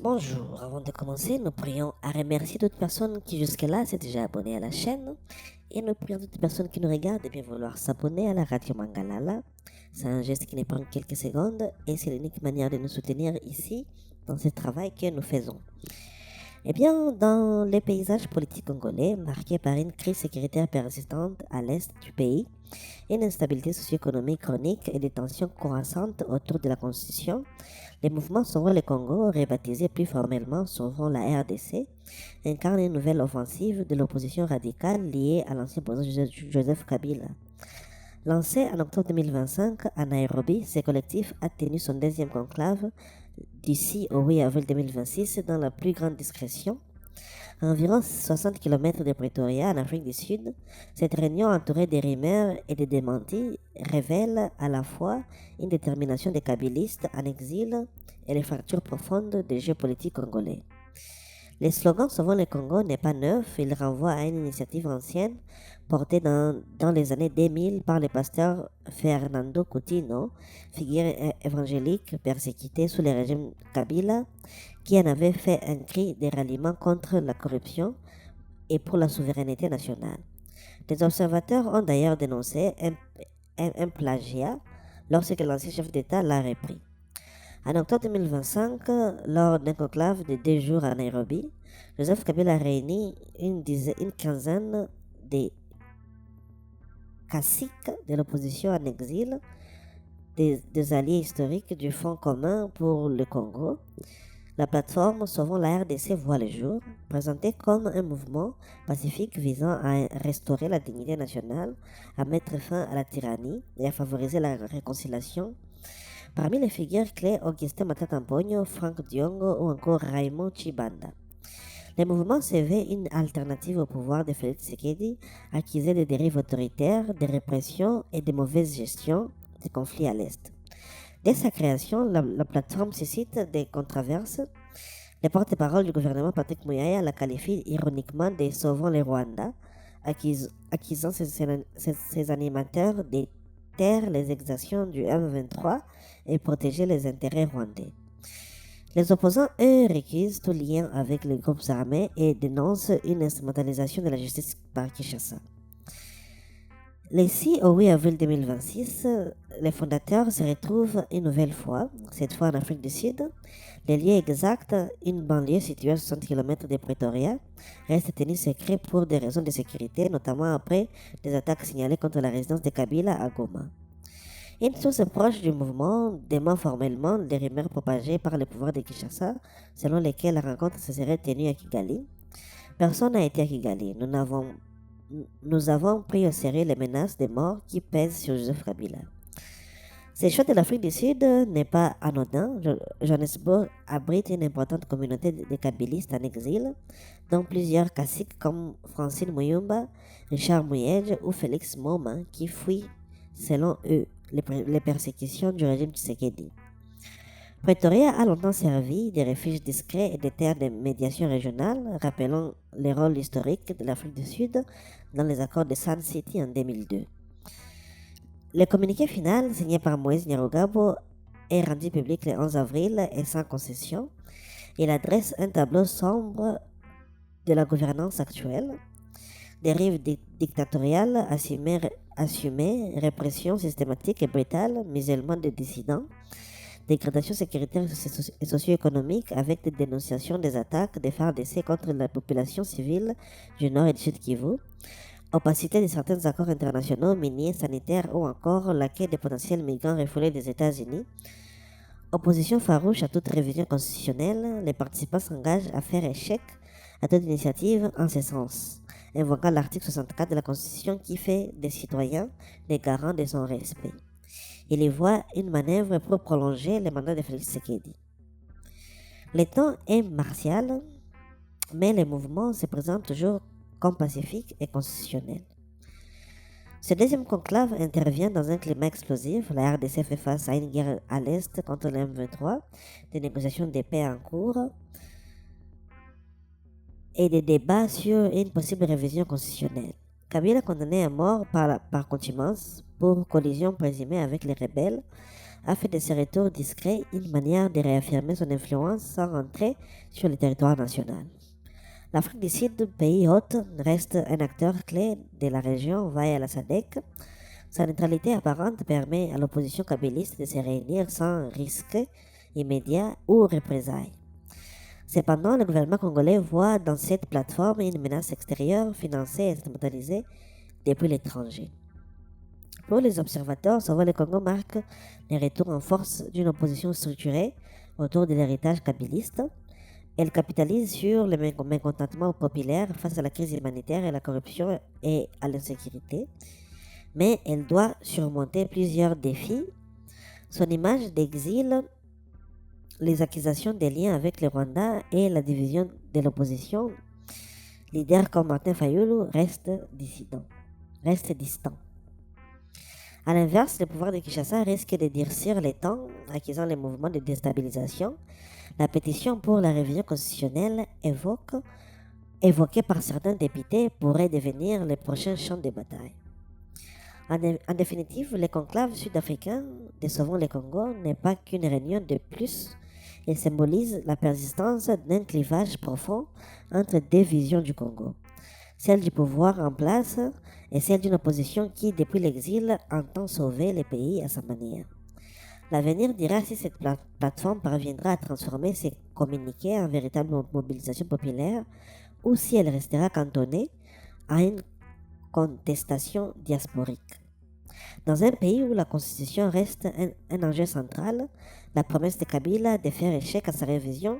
Bonjour, avant de commencer, nous prions à remercier toute personne qui jusque-là s'est déjà abonnée à la chaîne et nous prions toute personne qui nous regarde de bien vouloir s'abonner à la radio Mangalala. C'est un geste qui ne prend que quelques secondes et c'est l'unique manière de nous soutenir ici dans ce travail que nous faisons. Eh bien, dans les paysages politiques congolais, marqués par une crise sécuritaire persistante à l'est du pays, une instabilité socio-économique chronique et des tensions croissantes autour de la Constitution, les mouvements Sauvons le Congo, rebaptisés plus formellement Sauvons la RDC, incarnent une nouvelle offensive de l'opposition radicale liée à l'ancien président Joseph Kabila. Lancé en octobre 2025 à Nairobi, ce collectif a tenu son deuxième conclave d'ici au 8 avril 2026 dans la plus grande discrétion. À environ 60 km de Pretoria, en Afrique du Sud, cette réunion entourée des rumeurs et des démentis révèle à la fois une détermination des kabylistes en exil et les fractures profondes des jeux politiques congolais. Le slogan Sauvons le Congo n'est pas neuf, il renvoie à une initiative ancienne portée dans les années 2000 par le pasteur Fernando Coutinho, figure évangélique persécutée sous le régime Kabila, qui en avait fait un cri de ralliement contre la corruption et pour la souveraineté nationale. Des observateurs ont d'ailleurs dénoncé un plagiat lorsque l'ancien chef d'État l'a repris. En octobre 2025, lors d'un conclave de 2 jours à Nairobi, Joseph Kabila a réuni une quinzaine de caciques de l'opposition en exil, des alliés historiques du Front commun pour le Congo. La plateforme Sauvons la RDC voit le jour, présentée comme un mouvement pacifique visant à restaurer la dignité nationale, à mettre fin à la tyrannie et à favoriser la réconciliation. Parmi les figures clés, Augustin Matata Mbonyo, Frank Diongo ou encore Raymond Chibanda. Le mouvement se veut une alternative au pouvoir de Félix Tshisekedi, accusé de dérives autoritaires, de répression et de mauvaise gestion des conflits à l'Est. Dès sa création, la plateforme suscite des controverses. Le porte-parole du gouvernement, Patrick Muyaya, la qualifie ironiquement de Sauvons les Rwanda, accusant ses animateurs de taire les exactions du M23 et protéger les intérêts rwandais. Les opposants, eux, récusent tout lien avec les groupes armés et dénoncent une instrumentalisation de la justice par Kinshasa. Le 6 au 8 avril 2026, les fondateurs se retrouvent une nouvelle fois, cette fois en Afrique du Sud. Les lieux exacts, une banlieue située à 60 km de Pretoria, reste tenue secret pour des raisons de sécurité, notamment après des attaques signalées contre la résidence de Kabila à Goma. Une source proche du mouvement dément formellement les rumeurs propagées par le pouvoir de Kinshasa, selon lesquelles la rencontre se serait tenue à Kigali. Personne n'a été à Kigali. Nous avons pris au sérieux les menaces de mort qui pèsent sur Joseph Kabila. Ce choix de l'Afrique du Sud n'est pas anodin. Johannesburg abrite une importante communauté de kabylistes en exil, dont plusieurs caciques comme Francine Muyumba, Richard Muyej ou Félix Moma, qui fuient, selon eux, les persécutions du régime Tshisekedi. Pretoria a longtemps servi de refuge discret et de terre de médiation régionale, rappelant le rôle historique de l'Afrique du Sud dans les accords de Sun City en 2002. Le communiqué final, signé par Moïse Nyarugabo, est rendu public le 11 avril et sans concession. Il adresse un tableau sombre de la gouvernance actuelle, dérives dictatoriales assumées, répression systématique et brutale, musulmans des dissidents, dégradation sécuritaire et socio-économique avec des dénonciations des attaques des FARDC contre la population civile du Nord et du Sud Kivu, opacité de certains accords internationaux miniers, sanitaires ou encore l'accueil des potentiels migrants refoulés des États-Unis. Opposition farouche à toute révision constitutionnelle, les participants s'engagent à faire échec à toute initiative en ce sens, invoquant l'article 64 de la Constitution qui fait des citoyens des garants de son respect. Il y voit une manœuvre pour prolonger le mandat de Félix Tshisekedi. Le temps est martial, mais le mouvement se présente toujours comme pacifique et constitutionnel. Ce deuxième conclave intervient dans un climat explosif. La RDC fait face à une guerre à l'Est contre le M23, des négociations de paix en cours et des débats sur une possible révision constitutionnelle. Kabila condamné à mort par contumace pour collision présumée avec les rebelles a fait de ce retour discret une manière de réaffirmer son influence sans rentrer sur le territoire national. L'Afrique du Sud, pays hôte, reste un acteur clé de la région via la SADC. Sa neutralité apparente permet à l'opposition kabyliste de se réunir sans risque immédiat ou représailles. Cependant, le gouvernement congolais voit dans cette plateforme une menace extérieure financée et instrumentalisée depuis l'étranger. Pour les observateurs, Savoir le Congo marque le retour en force d'une opposition structurée autour de l'héritage kabyliste. Elle capitalise sur le mécontentement populaire face à la crise humanitaire et la corruption et à l'insécurité. Mais elle doit surmonter plusieurs défis. Son image d'exil, les accusations des liens avec le Rwanda et la division de l'opposition, leaders comme Martin Fayulu restent distants. A l'inverse, le pouvoir de Kinshasa risque de durcir les temps, accusant les mouvements de déstabilisation. La pétition pour la révision constitutionnelle évoquée par certains députés pourrait devenir le prochain champ de bataille. En définitive, le conclave sud-africain de Sauvons le Congo n'est pas qu'une réunion de plus. Il symbolise la persistance d'un clivage profond entre deux visions du Congo. Celle du pouvoir en place et celle d'une opposition qui, depuis l'exil, entend sauver le pays à sa manière. L'avenir dira si cette plateforme parviendra à transformer ses communiqués en véritable mobilisation populaire ou si elle restera cantonnée à une contestation diasporique. Dans un pays où la constitution reste un enjeu central, la promesse de Kabila de faire échec à sa révision